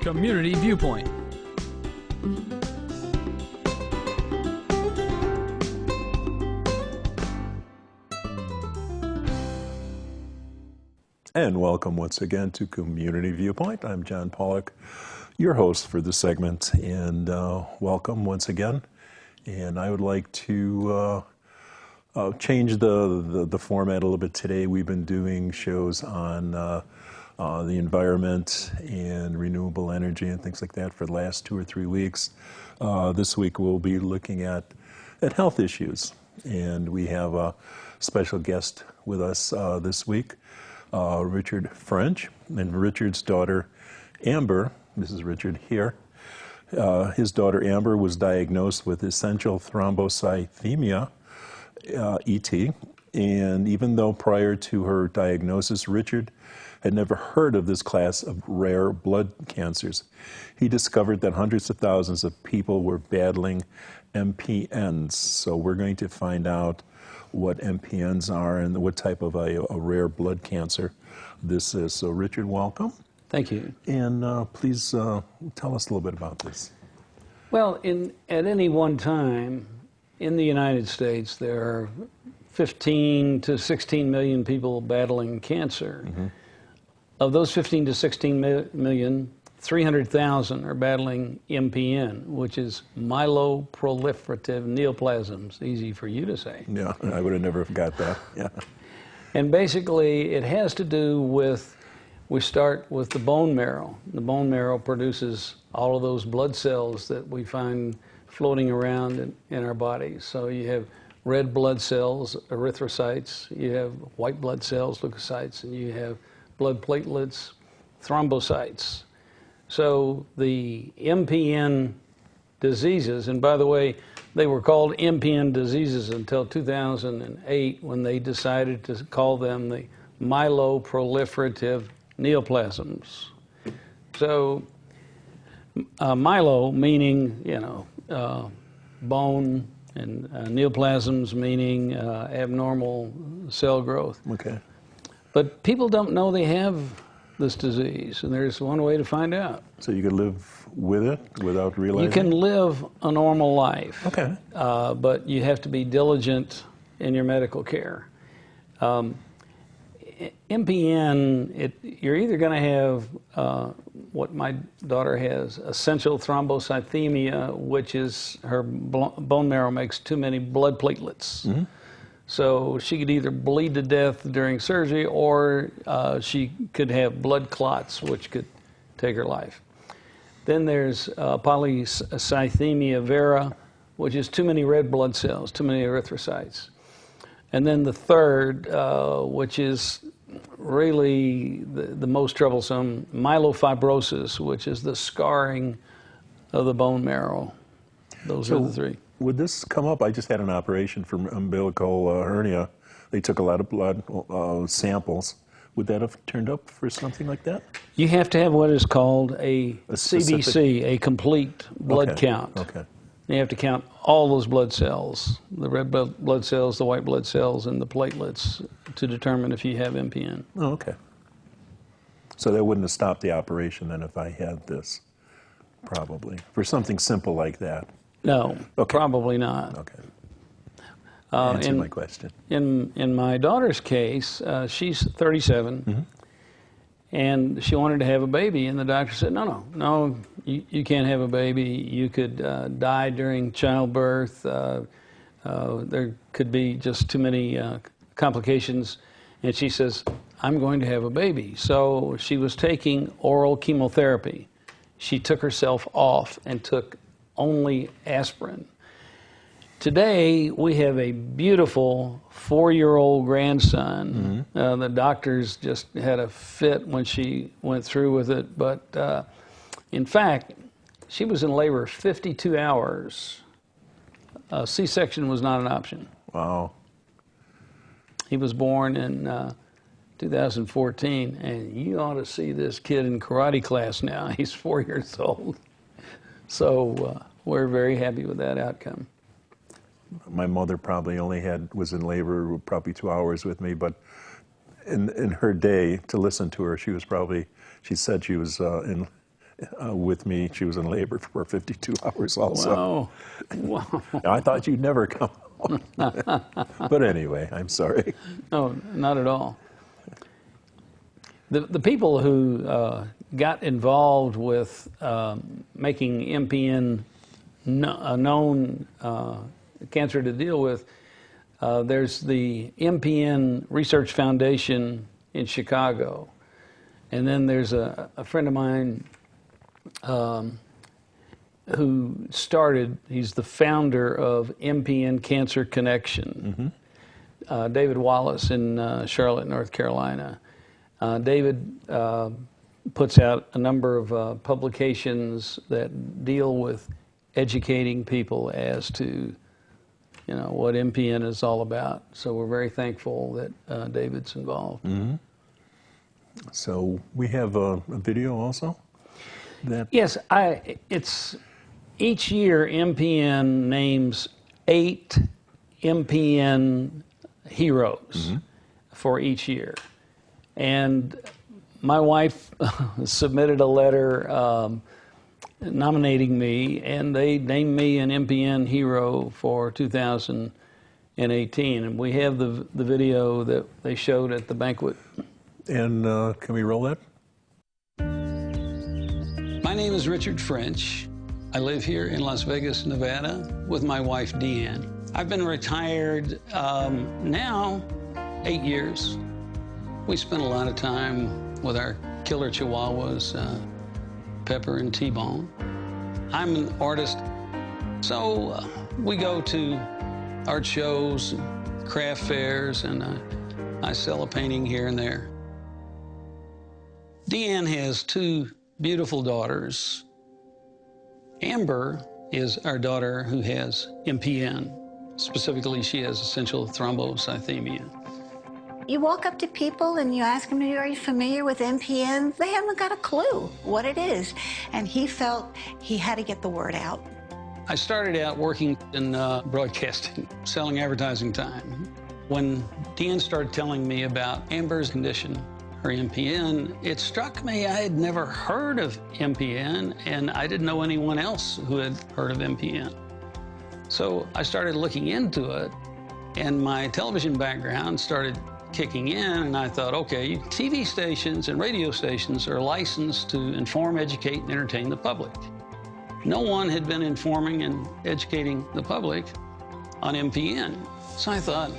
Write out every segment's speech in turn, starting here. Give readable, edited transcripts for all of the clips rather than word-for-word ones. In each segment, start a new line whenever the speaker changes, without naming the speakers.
Community Viewpoint.
And welcome once again to Community Viewpoint. I'm John Pawlak, your host for this segment, and welcome once again. And I would like to change the format a little bit today. We've been doing shows on the environment and renewable energy and things like that for the last 2 or 3 weeks. This week we'll be looking at health issues, and we have a special guest with us this week. Richard French, and Richard's daughter, Amber. This is Richard here. His daughter, Amber, was diagnosed with essential thrombocythemia, ET, and even though prior to her diagnosis, Richard had never heard of this class of rare blood cancers, he discovered that hundreds of thousands of people were battling MPNs. So we're going to find out what MPNs are and what type of a rare blood cancer this is. So Richard, welcome.
Thank you.
And please tell us a little bit about this.
Well, at any one time in the United States, there are 15 to 16 million people battling cancer. Mm-hmm. Of those 15 to 16 million, 300,000 are battling MPN, which is myeloproliferative neoplasms. Easy for you to say.
Yeah, I would have never got that. Yeah.
And basically, it has to do with, we start with the bone marrow. The bone marrow produces all of those blood cells that we find floating around in our bodies. So you have red blood cells, erythrocytes, you have white blood cells, leukocytes, and you have blood platelets, thrombocytes. So the MPN diseases, and by the way, they were called MPN diseases until 2008 when they decided to call them the myeloproliferative neoplasms. So myelo meaning, bone, and neoplasms meaning abnormal cell growth.
Okay.
But people don't know they have this disease, and there's one way to find out.
So you can live with it without realizing?
You can live a normal life.
Okay.
But you have to be diligent in your medical care. MPN, you're either going to have what my daughter has, essential thrombocythemia, which is her bone marrow makes too many blood platelets. Mm-hmm. So she could either bleed to death during surgery, or she could have blood clots, which could take her life. Then there's polycythemia vera, which is too many red blood cells, too many erythrocytes. And then the third, which is really the most troublesome, myelofibrosis, which is the scarring of the bone marrow. Those are the three.
Would this come up? I just had an operation for umbilical hernia. They took a lot of blood samples. Would that have turned up for something like that?
You have to have what is called a CBC, a complete blood count.
Okay.
You have to count all those blood cells, the red blood cells, the white blood cells, and the platelets to determine if you have MPN.
Oh, okay. So that wouldn't have stopped the operation then if I had this, probably, for something simple like that.
No, probably not.
Okay. Answer my question.
In my daughter's case, she's 37, mm-hmm. and she wanted to have a baby, and the doctor said, no, you can't have a baby. You could die during childbirth. There could be just too many complications. And she says, I'm going to have a baby. So she was taking oral chemotherapy. She took herself off and took only aspirin. Today, we have a beautiful 4-year-old grandson. Mm-hmm. The doctors just had a fit when she went through with it. But in fact, she was in labor 52 hours. C-section was not an option.
Wow.
He was born in 2014, and you ought to see this kid in karate class now. He's 4 years old. So we're very happy with that outcome.
My mother probably was in labor probably 2 hours with me, but in her day, to listen to her, she said she was in with me. She was in labor for 52 hours also.
Wow. Wow.
I thought you'd never come home. But anyway, I'm sorry.
No, not at all. The people who got involved with making MPN a known cancer to deal with, there's the MPN Research Foundation in Chicago. And then there's a friend of mine who he's the founder of MPN Cancer Connection, David Wallace in Charlotte, North Carolina. David puts out a number of publications that deal with educating people as to, what MPN is all about. So we're very thankful that David's involved.
So we have a video also?
Yes, it's each year MPN names 8 MPN heroes for each year. And my wife submitted a letter nominating me, and they named me an MPN hero for 2018. And we have the video that they showed at the banquet.
And can we roll that?
My name is Richard French. I live here in Las Vegas, Nevada, with my wife, Deanne. I've been retired now 8 years. We spent a lot of time with our killer chihuahuas, Pepper and T-Bone. I'm an artist, so we go to art shows, craft fairs, and I sell a painting here and there. Deanne has 2 beautiful daughters. Amber is our daughter who has MPN. Specifically, she has essential thrombocythemia.
You walk up to people and you ask them, are you familiar with MPN? They haven't got a clue what it is. And he felt he had to get the word out.
I started out working in broadcasting, selling advertising time. When Deanne started telling me about Amber's condition, her MPN, it struck me I had never heard of MPN, and I didn't know anyone else who had heard of MPN. So I started looking into it, and my television background started kicking in, and I thought, okay, TV stations and radio stations are licensed to inform, educate, and entertain the public. No one had been informing and educating the public on MPN. So I thought,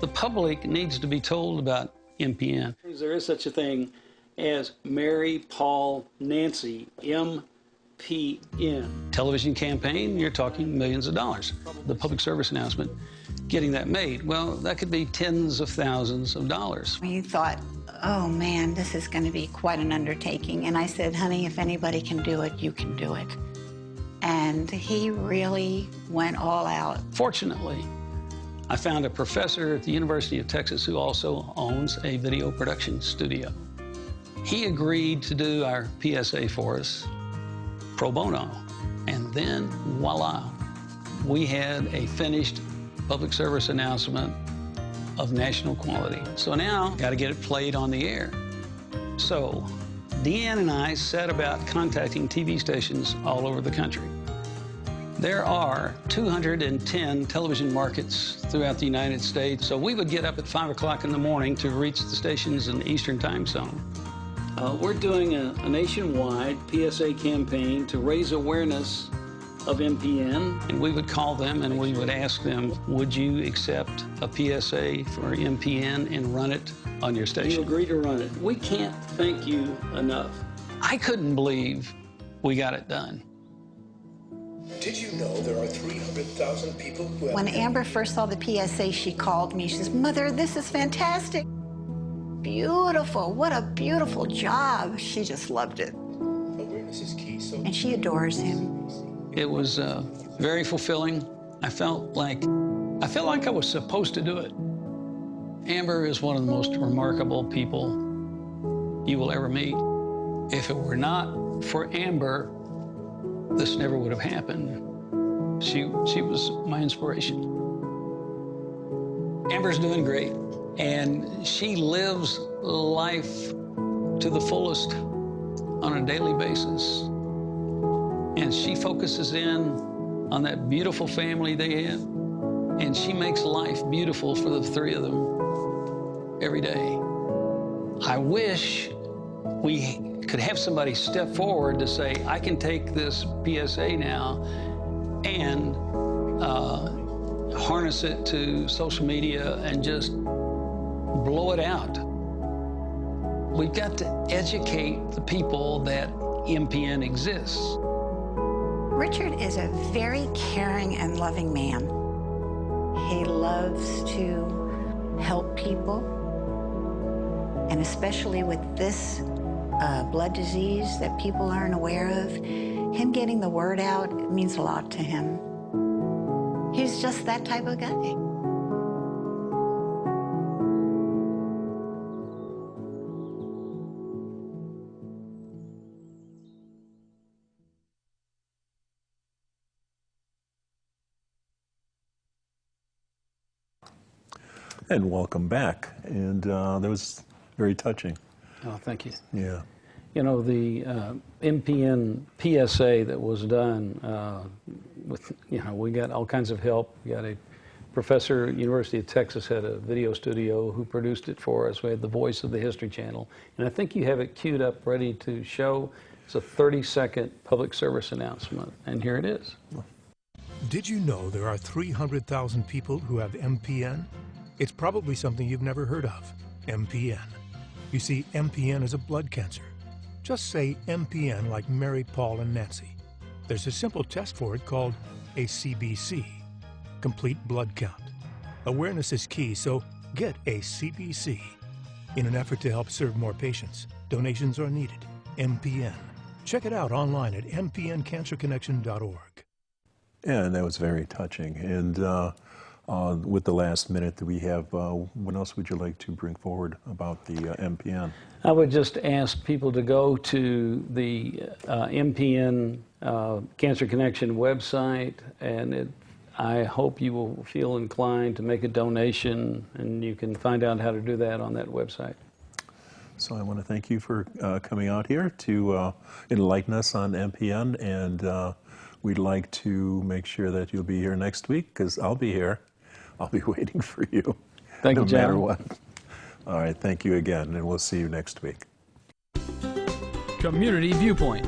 the public needs to be told about MPN. There is such a thing as Mary, Paul, Nancy, MPN. Television campaign, you're talking millions of dollars. The public service announcement, getting that made, well, that could be tens of thousands of dollars.
We thought, oh man, this is going to be quite an undertaking. And I said, honey, if anybody can do it, you can do it. And he really went all out.
Fortunately, I found a professor at the University of Texas who also owns a video production studio. He agreed to do our PSA for us pro bono. And then, voila, we had a finished public service announcement of national quality. So now, got to get it played on the air. So, Deanne and I set about contacting TV stations all over the country. There are 210 television markets throughout the United States, so we would get up at 5 o'clock in the morning to reach the stations in the Eastern Time Zone. We're doing a nationwide PSA campaign to raise awareness of MPN, and we would call them and we would ask them, would you accept a PSA for MPN and run it on your station? You agree to run it. We can't thank you enough. I couldn't believe we got it done.
Did you know there are 300,000 people who have...
When Amber first saw the PSA, she called me. She says, Mother, this is fantastic. Beautiful. What a beautiful job. She just loved it.
Awareness is key, so...
And she adores him.
It was very fulfilling. I felt like I was supposed to do it. Amber is one of the most remarkable people you will ever meet. If it were not for Amber, this never would have happened. She was my inspiration. Amber's doing great, and she lives life to the fullest. on a daily basis. And she focuses in on that beautiful family they have. And she makes life beautiful for the three of them every day. I wish we could have somebody step forward to say, I can take this PSA now and harness it to social media and just blow it out. We've got to educate the people that MPN exists.
Richard is a very caring and loving man. He loves to help people, and especially with this blood disease that people aren't aware of, him getting the word out means a lot to him. He's just that type of guy.
And welcome back. And that was very touching.
Oh, thank you.
Yeah.
You know, the MPN PSA that was done with, you know, we got all kinds of help. We got a professor at University of Texas had a video studio who produced it for us. We had the voice of the History Channel. And I think you have it queued up ready to show. It's a 30-second public service announcement. And here it is.
Did you know there are 300,000 people who have MPN? It's probably something you've never heard of, MPN. You see, MPN is a blood cancer. Just say MPN like Mary, Paul, and Nancy. There's a simple test for it called a CBC, complete blood count. Awareness is key, so get a CBC. In an effort to help serve more patients, donations are needed. MPN. Check it out online at mpncancerconnection.org.
And that was very touching. And with the last minute that we have, what else would you like to bring forward about the MPN?
I would just ask people to go to the MPN Cancer Connection website, and I hope you will feel inclined to make a donation, and you can find out how to do that on that website.
So I want to thank you for coming out here to enlighten us on MPN, and we'd like to make sure that you'll be here next week, because I'll be here. I'll be waiting for you.
Thank you, John.
No matter what. All right, thank you again, and we'll see you next week.
Community Viewpoint.